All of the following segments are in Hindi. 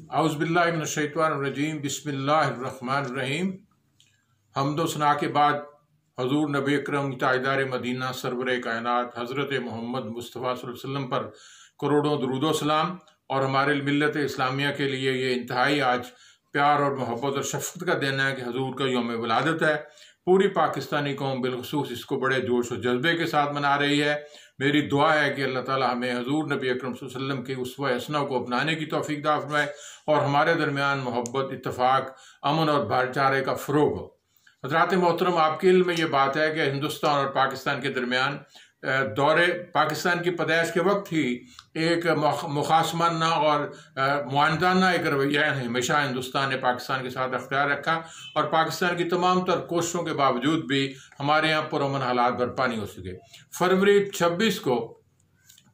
औज़ुबिल्लाहिमिनश्शैतानिर्रजीम बिस्मिल्लाहिर्रहमानिर्रहीम। हम्दो सना के बाद हजूर नबी अकरम ताजदार मदीना सरवरे कायनात हज़रत मोहम्मद मुस्तफ़ा सल्लल्लाहु अलैहि वसल्लम पर करोड़ों दुरूद व सलाम। और हमारे मिल्लत इस्लामिया के लिए ये इंतहाई आज प्यार और मोहब्बत और शफ़क़त का दिन है कि हजूर का यौम विलादत है। पूरी पाकिस्तानी कौम बिलखुसूस इसको बड़े जोश और जज्बे के साथ मना रही है। मेरी दुआ है कि अल्लाह ताला हमें हजूर नबी अकरम सल्लल्लाहु अलैहि वसल्लम के उसवा हसना को अपनाने की तौफीक अता फरमाए और हमारे दरमियान मोहब्बत, इत्तफाक, अमन और भाईचारे का फ़रोग़ हो। हज़रात मोहतरम, आपके इल्म में ये बात है कि हिंदुस्तान और पाकिस्तान के दरमियान दौरे पाकिस्तान की पैदाइश के वक्त ही एक मुखासमाना और मुआनदाना एक रवैया हमेशा हिंदुस्तान ने पाकिस्तान के साथ अख्तियार रखा और पाकिस्तान की तमाम तर कोशिशों के बावजूद भी हमारे यहाँ पुरअमन हालात बर्पा नहीं हो सके। फरवरी 26 को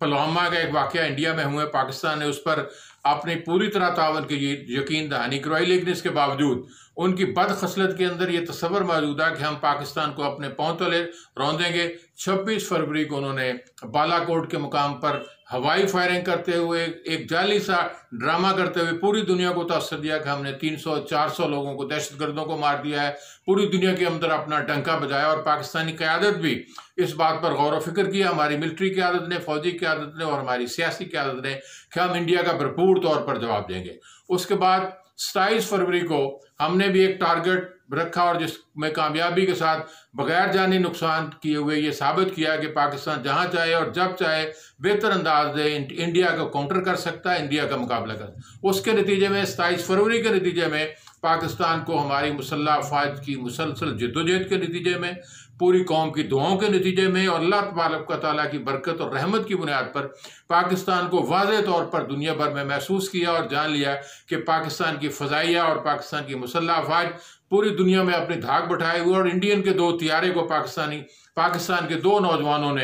पुलवामा का एक वाक़या इंडिया में हुआ। पाकिस्तान ने उस पर अपनी पूरी तरह तावन की यकीन दहानी करवाई, लेकिन इसके बावजूद उनकी बदखसलत के अंदर ये तस्वर मौजूद है कि हम पाकिस्तान को अपने पांव तले रौंदेंगे। 26 फरवरी को उन्होंने बालाकोट के मुकाम पर हवाई फायरिंग करते हुए एक जाली सा ड्रामा करते हुए पूरी दुनिया को तासर दिया कि हमने 300-400 लोगों को, दहशतगर्दों को मार दिया है। पूरी दुनिया के अंदर अपना डंका बजाया और पाकिस्तानी क़यादत भी इस बात पर गौर व फिक्र किया, हमारी मिलिट्री क़यादत ने, फौजी क़यादत ने और हमारी सियासी क़यादत ने, कि हम इंडिया का भरपूर तौर पर जवाब देंगे। उसके बाद 27 फरवरी को हमने भी एक टारगेट रखा और जिसमें कामयाबी के साथ बगैर जानी नुकसान किए हुए ये साबित किया कि पाकिस्तान जहां चाहे और जब चाहे बेहतर अंदाज से इंडिया को काउंटर कर सकता है, इंडिया का मुकाबला कर। उसके नतीजे में 27 फरवरी के नतीजे में पाकिस्तान को हमारी मुसल्लह अफवाज की मुसलसल जद्दोजहद के नतीजे में, पूरी कौम की दुआओं के नतीजे में और अल्लाह तबारक व तआला की बरकत और रहमत की बुनियाद पर पाकिस्तान को वाज़ेह तौर पर दुनिया भर में महसूस किया और जान लिया कि पाकिस्तान की फ़ज़ाइया और पाकिस्तान की मुसल्लह अफवाज पूरी दुनिया में अपनी धाक बैठाए हुए और इंडियन के 2 तियारे को पाकिस्तान के 2 नौजवानों ने,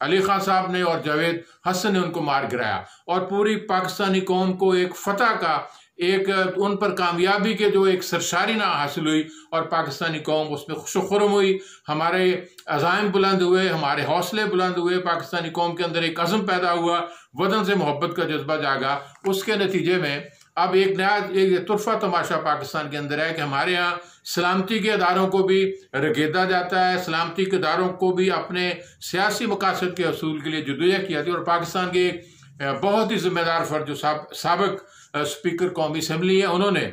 अली खान साहब ने और जावेद हसन ने, उनको मार गिराया और पूरी पाकिस्तानी कौम को एक फतह का, एक उन पर कामयाबी के जो एक सरशारी ना हासिल हुई और पाकिस्तानी कौम उसमें खुशखुरम हुई। हमारे अज़ाइम बुलंद हुए, हमारे हौसले बुलंद हुए, पाकिस्तानी कौम के अंदर एक अज़म पैदा हुआ, वतन से मोहब्बत का जज्बा जागा। उसके नतीजे में अब एक नया एक तुरफा तमाशा पाकिस्तान के अंदर है कि हमारे यहाँ सलामती के अदारों को भी रगेदा जाता है, सलामती के अदारों को भी अपने सियासी मकासद के असूल के लिए जद्दोजहद की जाती है। और पाकिस्तान के बहुत ही जिम्मेदार फर्द जो साबिक स्पीकर कौमी असम्बली है, उन्होंने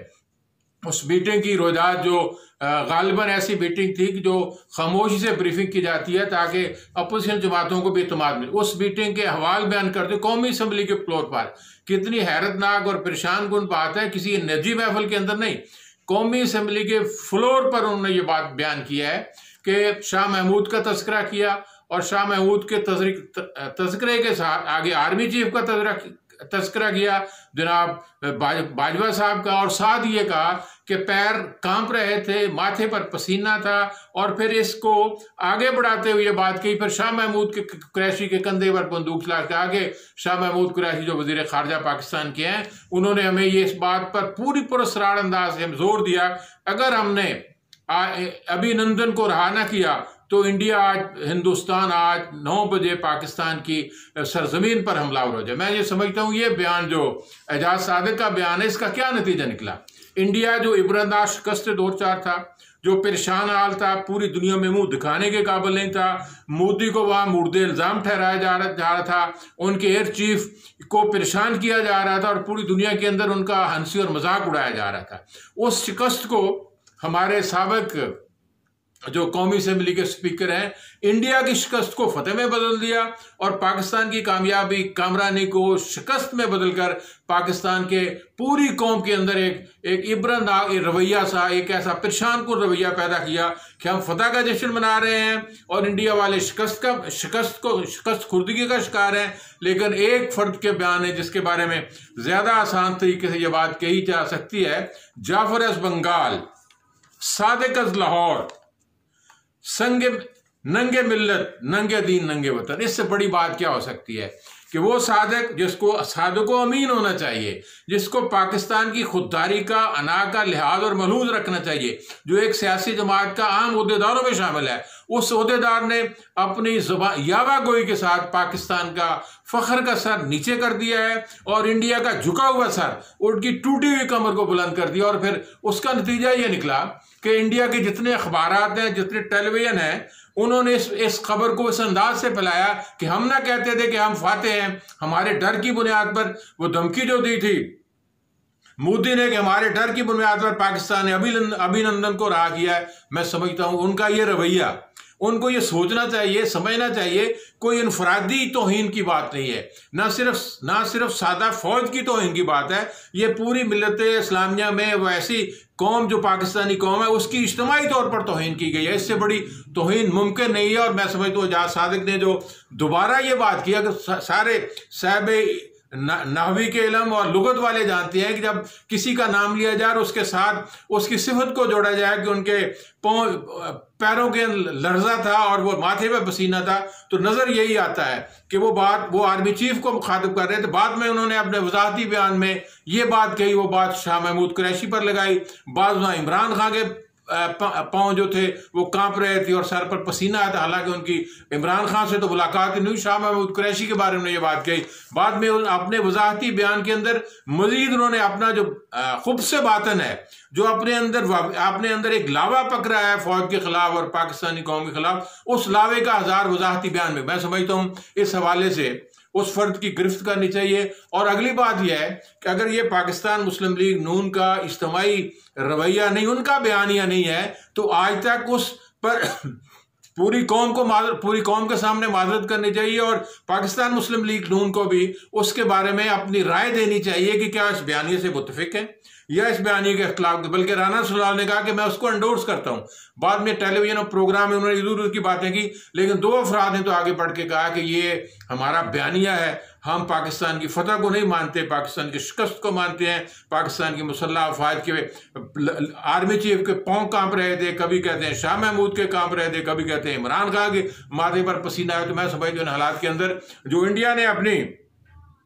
उस मीटिंग की रोयदाद जो गालिबन ऐसी मीटिंग थी कि जो खामोशी से ब्रीफिंग की जाती है ताकि अपोजिशन जमातों को भी इत्मीनान मिले, उस मीटिंग के हवाल बयान करते कौमी असम्बली के फ्लोर पर। कितनी हैरतनाक और परेशान कुन बात है, किसी निजी महफिल के अंदर नहीं, कौमी असम्बली के फ्लोर पर उन्होंने ये बात बयान किया है कि शाह महमूद का तस्करा किया और शाह महमूद के तस्करे के साथ आगे आर्मी चीफ का तस्करा किया जनाब बाजवा साहब का, और साथ ये कहा कि पैर कांप रहे थे, माथे पर पसीना था, और फिर इसको आगे बढ़ाते हुए बात कही। फिर शाह महमूद के कुरैशी के कंधे पर बंदूक चला के आगे शाह महमूद कुरैशी जो वजीर खारजा पाकिस्तान के हैं, उन्होंने हमें ये इस बात पर पूरी पुरस्कार अंदाज से जोर दिया, अगर हमने अभिनंदन को रहा न किया तो इंडिया हिंदुस्तान आज 9 बजे पाकिस्तान की सरजमीन पर हमलावर हो जाए। मैं ये समझता हूँ ये बयान जो एजाज सादिक का बयान है, इसका क्या नतीजा निकला। इंडिया जो इबरतनाक शिकस्त दो चार था, जो परेशान हाल था, पूरी दुनिया में मुंह दिखाने के काबिल नहीं था, मोदी को वहाँ मुर्दे इल्ज़ाम ठहराया जा रहा था, उनके एयर चीफ को परेशान किया जा रहा था और पूरी दुनिया के अंदर उनका हंसी और मजाक उड़ाया जा रहा था। उस शिकस्त को हमारे साबिक जो कौमी असम्बली के स्पीकर हैं, इंडिया की शिकस्त को फतेह में बदल दिया और पाकिस्तान की कामयाबी कामरानी को शिकस्त में बदलकर पाकिस्तान के पूरी कौम के अंदर एक इबरतनाक रवैया सा, एक ऐसा परेशान कुन रवैया पैदा किया कि हम फतह का जश्न मना रहे हैं और इंडिया वाले शिकस्त खुर्दगी का शिकार हैं। लेकिन एक फर्द के बयान है जिसके बारे में ज्यादा आसान तरीके से यह बात कही जा सकती है, जाफर अज़ बंगाल, सादिक अज़ लाहौर, नंगे मिल्लत, नंगे दीन, नंगे वतन। इससे बड़ी बात क्या हो सकती है कि वो सादिक जिसको सादिको अमीन होना चाहिए, जिसको पाकिस्तान की खुददारी का, अना का लिहाज और मलहूज रखना चाहिए, जो एक सियासी जमात का आम अहदेदारों में शामिल है, उस अहदेदार ने अपनी यावा गोई के साथ पाकिस्तान का फख्र का सर नीचे कर दिया है और इंडिया का झुका हुआ सर, उनकी टूटी हुई कमर को बुलंद कर दिया। और फिर उसका नतीजा ये निकला कि इंडिया के जितने अखबारात हैं, जितने टेलीविजन हैं, उन्होंने इस खबर को इस अंदाज से फैलाया कि हम ना कहते थे कि हम फाते हैं। हमारे डर की बुनियाद पर वो धमकी जो दी थी मोदी ने कि हमारे डर की बुनियाद पर पाकिस्तान ने अभिनंदन को रहा किया है। मैं समझता हूं उनका ये रवैया, उनको ये सोचना चाहिए, समझना चाहिए, कोई इनफरादी तौहीन की बात नहीं है, ना सिर्फ सादा फौज की तौहीन की बात है, ये पूरी मिल्लत इस्लामिया में वो ऐसी कौम जो पाकिस्तानी कौम है उसकी इज्तिमाई तौर पर तौहीन की गई है। इससे बड़ी तौहीन मुमकिन नहीं है। और मैं समझता हूँ एजाज सादिक ने जो दोबारा ये बात किया कि सारे साहब नहवी के इल्म और लुगत वाले जानते हैं कि जब किसी का नाम लिया जाए और उसके साथ उसकी सिफत को जोड़ा जाए कि उनके पैरों के लर्जा था और वो माथे पे पसीना था, तो नजर यही आता है कि वो आर्मी चीफ को मुखातिब कर रहे थे। बाद में उन्होंने अपने वजाहती बयान में ये बात कही, वो बात शाह महमूद कुरैशी पर लगाई। बाद में इमरान खान के पांव जो थे वो कांप रहे थे और सर पर पसीना आया था, हालांकि उनकी इमरान खान से तो मुलाकात ही नहीं। शाह महमूद कुरैशी के बारे में ये बात कही। बाद में अपने वजाहती बयान के अंदर मजीद उन्होंने अपना जो खुद से बातन है, जो अपने अंदर एक लावा पकड़ा है फौज के खिलाफ और पाकिस्तानी कौम के खिलाफ, उस लावे का 1000 वजाहती बयान में मैं समझता हूँ इस हवाले से उस फर्द की गिरफ्त करनी चाहिए। और अगली बात यह है कि अगर ये पाकिस्तान मुस्लिम लीग नून का इज्तिमाई रवैया नहीं, उनका बयानिया नहीं है, तो आज तक उस पर पूरी कौम के सामने माजरत करनी चाहिए और पाकिस्तान मुस्लिम लीग नून को भी उसके बारे में अपनी राय देनी चाहिए कि क्या इस बयानिए से मुत्तफिक है या इस बयानी के खिलाफ। बल्कि राना सलाल ने कहा कि मैं उसको एंडोर्स करता हूं। बाद में टेलीविजन और प्रोग्राम में उन्होंने इधर उधर की बातें की, लेकिन 2 अफराद ने तो आगे बढ़ के कहा कि ये हमारा बयानिया है, हम पाकिस्तान की फतह को नहीं मानते, पाकिस्तान की शिकस्त को मानते हैं। पाकिस्तान की मुसल्लह अफवाज के आर्मी चीफ के पांव कांप रहे थे, कभी कहते हैं शाह महमूद के कांप रहे थे, कभी कहते हैं इमरान खान के माथे पर पसीना आया। तो मैं समझता हूं इन हालात के अंदर जो इंडिया ने अपनी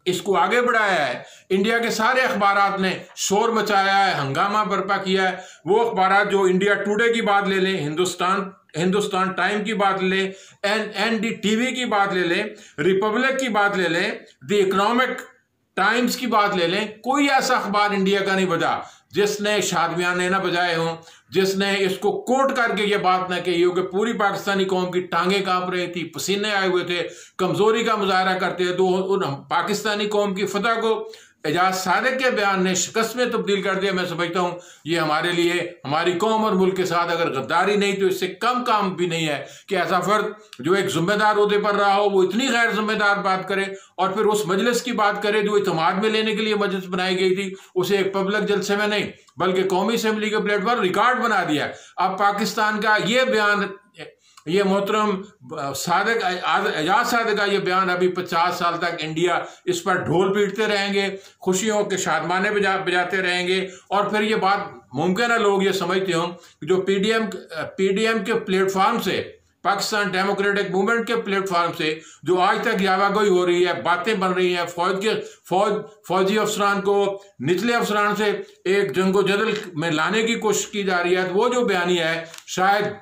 इसको आगे बढ़ाया है, इंडिया के सारे अखबारात ने शोर मचाया है, हंगामा बर्पा किया है। वो अखबारात जो इंडिया टुडे की बात ले लें, हिंदुस्तान टाइम की बात ले लें, NDTV की बात ले लें, रिपब्लिक की बात ले लें, द इकोनॉमिक टाइम्स की बात ले लें, कोई ऐसा अखबार इंडिया का नहीं बजा जिसने शादमियाने ना बजाए हों, जिसने इसको कोट करके ये बात ना कही हो कि पूरी पाकिस्तानी कौम की टांगें कांप रही थी, पसीने आए हुए थे, कमजोरी का मुजाहरा करते थे। तो उन पाकिस्तानी कौम की फतह को एजाज सादिक के बयान ने शिकस्त में तब्दील कर दिया। मैं समझता हूँ ये हमारे लिए, हमारी कौम और मुल्क के साथ अगर गद्दारी नहीं तो इससे कम काम भी नहीं है कि ऐसा फर्द जो एक जिम्मेदार ओहदे पर रहा हो वो इतनी गैर जिम्मेदार बात करे और फिर उस मजलिस की बात करे जो इत्मीनान में लेने के लिए मजलिस बनाई गई थी, उसे एक पब्लिक जलसे में नहीं बल्कि कौमी असेंबली के प्लेटफॉर्म रिकॉर्ड बना दिया। अब पाकिस्तान का ये बयान, ये मोहतरम एजाज सादिक का ये बयान अभी 50 साल तक इंडिया इस पर ढोल पीटते रहेंगे, खुशियों के शादमाने बजाते रहेंगे। और फिर ये बात मुमकिन है लोग ये समझते हों कि जो पीडीएम के प्लेटफॉर्म से, पाकिस्तान डेमोक्रेटिक मूवमेंट के प्लेटफॉर्म से जो आज तक यावागोई हो रही है, बातें बन रही हैं, फौजी अफसरान को निचले अफसरान से एक जंगो-जदल में लाने की कोशिश की जा रही है, तो वो जो बयानी है शायद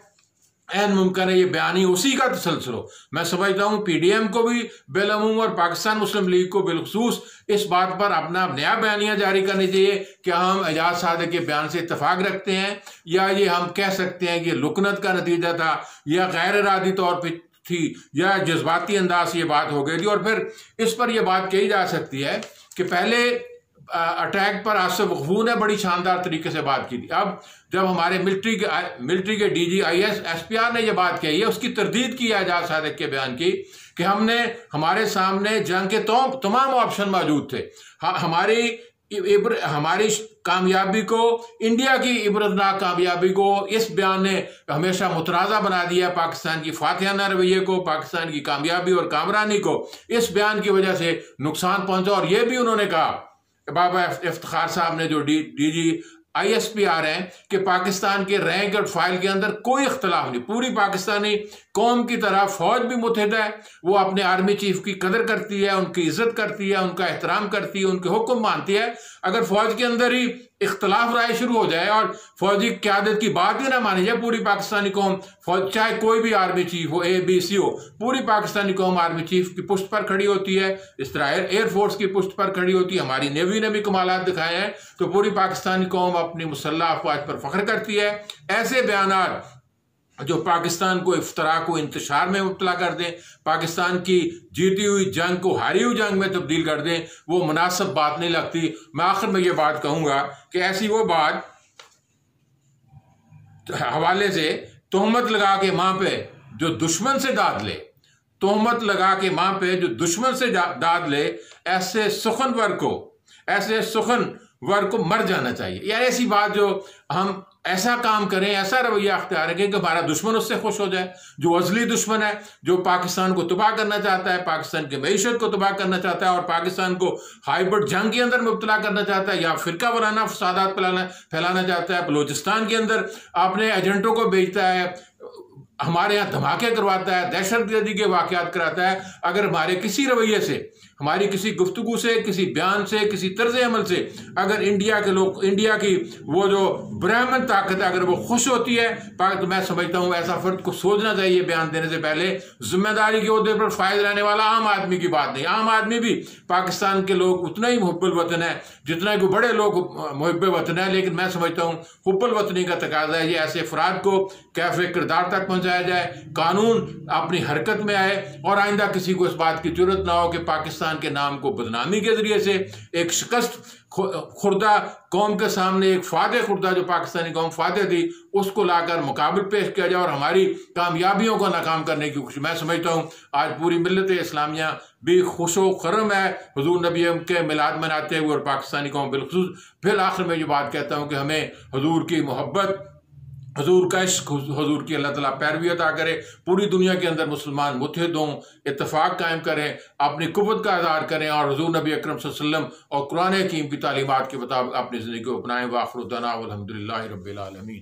ऐन मुमकिन है ये बयानी उसी का तसलसल हो। मैं समझता हूँ पीडीएम को भी बेलअमूम और पाकिस्तान मुस्लिम लीग को बिलखसूस इस बात पर अपना नया बयानिया जारी करनी चाहिए कि हम एजाज सादिक के बयान से इत्तफाक रखते हैं, या ये हम कह सकते हैं कि लुकनत का नतीजा था, या गैर इरादी तौर पर थी, या जज्बाती अंदाज से ये बात हो गई थी। और फिर इस पर यह बात कही जा सकती है कि पहले अटैक पर आसिफ गफूर ने बड़ी शानदार तरीके से बात की थी। अब जब हमारे मिलिट्री के DG IS SPR ने यह बात कही है, उसकी तरदीद की है एजाज सादिक के बयान की कि हमारे सामने जंग के तमाम ऑप्शन मौजूद थे। हमारी कामयाबी को, इंडिया की इबरतनाक कामयाबी को इस बयान ने हमेशा मुतराजा बना दिया। पाकिस्तान की फातिहाना रवैये को, पाकिस्तान की कामयाबी और कामरानी को इस बयान की वजह से नुकसान पहुंचा। और यह भी उन्होंने कहा, बाबा इफ्तिखार साहब ने जो DG ISPR हैं कि पाकिस्तान के रैंक और फाइल के अंदर कोई इख्तलाफ नहीं, पूरी पाकिस्तानी कौम की तरह फौज भी मुतहद है, वो अपने आर्मी चीफ की कदर करती है, उनकी इज्जत करती है, उनका एहतराम करती है, उनके हुक्म मानती है। अगर फौज के अंदर ही इख्तलाफ राय शुरू हो जाए और फौजी क्यादत की बात ही ना मानी जाए, पूरी पाकिस्तानी कौम फौज, चाहे कोई भी आर्मी चीफ हो, ABC हो, पूरी पाकिस्तानी कौम आर्मी चीफ की पुष्ट पर खड़ी होती है, इस तरह एयरफोर्स की पुष्ट पर खड़ी होती है। हमारी नेवी ने भी कमालात दिखाए हैं, तो पूरी पाकिस्तानी कौम अपनी मुसल्लह अफवाज पर फख्र करती है। ऐसे बयानात जो पाकिस्तान को इफ्तरा को इंतशार में मुब्तला कर दें, पाकिस्तान की जीती हुई जंग को हारी हुई जंग में तब्दील कर दें, वो मुनासिब बात नहीं लगती। मैं आखिर में ये बात कहूँगा कि ऐसी वो बात हवाले से तोहमत लगा के माँ पे जो दुश्मन से दाद ले, तोहमत लगा के माँ पे जो दुश्मन से दाद ले, ऐसे सुखनवर को मर जाना चाहिए। यार ऐसी बात जो हम ऐसा काम करें, ऐसा रवैया अख्तियार रखें कि हमारा दुश्मन उससे खुश हो जाए, जो अजली दुश्मन है, जो पाकिस्तान को तबाह करना चाहता है, पाकिस्तान की मईशत को तबाह करना चाहता है और पाकिस्तान को हाइब्रिड जंग के अंदर मुब्तला करना चाहता है, या फिरका वराना फसादात फैलाना चाहता है, बलूचिस्तान के अंदर अपने एजेंटों को भेजता है, हमारे यहाँ धमाके करवाता है, दहशतगर्दी के वाक़यात कराता है। अगर हमारे किसी रवैये से, हमारी किसी गुफ्तगू से, किसी बयान से, किसी तर्ज अमल से अगर इंडिया के लोग, इंडिया की वो जो ब्राह्मण ताकत है, अगर वो खुश होती है, तो मैं समझता हूँ ऐसा फर्द को सोचना चाहिए बयान देने से पहले, जिम्मेदारी के ओहदे पर फायदा लेने वाला आम आदमी की बात नहीं। आम आदमी भी, पाकिस्तान के लोग उतना ही मुहब्बुल वतन है जितना कि बड़े लोग मुहब्बे वतन है, लेकिन मैं समझता हूँ हुब्बुल वतनी का तकाजा है ये ऐसे अफराद को कैफ़े किरदार तक पहुँचाया जाए, कानून अपनी हरकत में आए और आइंदा किसी को इस बात की जरूरत ना हो कि पाकिस्तान के नाम को बदनामी के जरिए से एक शिकस्त खुर्दा कौम के सामने, एक फादे खुर्दा जो पाकिस्तानी कौम फादे थी, उसको लाकर मुकाबल पेश किया जाए और हमारी कामयाबियों को नाकाम करने की कोशिश। मैं समझता हूँ आज पूरी मिल्लत इस्लामिया भी खुशो खरम है हुजूर नबी के मिलाद मनाते हुए, और पाकिस्तानी कौम बिलखुसूस। फिर आखिर में ये बात कहता हूँ कि हमें हुजूर की मोहब्बत, हजूर का इश्क, हजूर की अल्लाह ताला पैरवी अता करे, पूरी दुनिया के अंदर मुसलमान मुत्तहिद हों, इत्तफाक कायम करें, अपनी कुव्वत का इज़हार करें और हजूर नबी अकरम सल्लल्लाहु अलैहि वसल्लम और कुरान हकीम की तालीमात के मुताबिक अपनी ज़िंदगी को अपनाएं। व आखिर दअवाना अल्हम्दुलिल्लाहि रब्बिल आलमीन।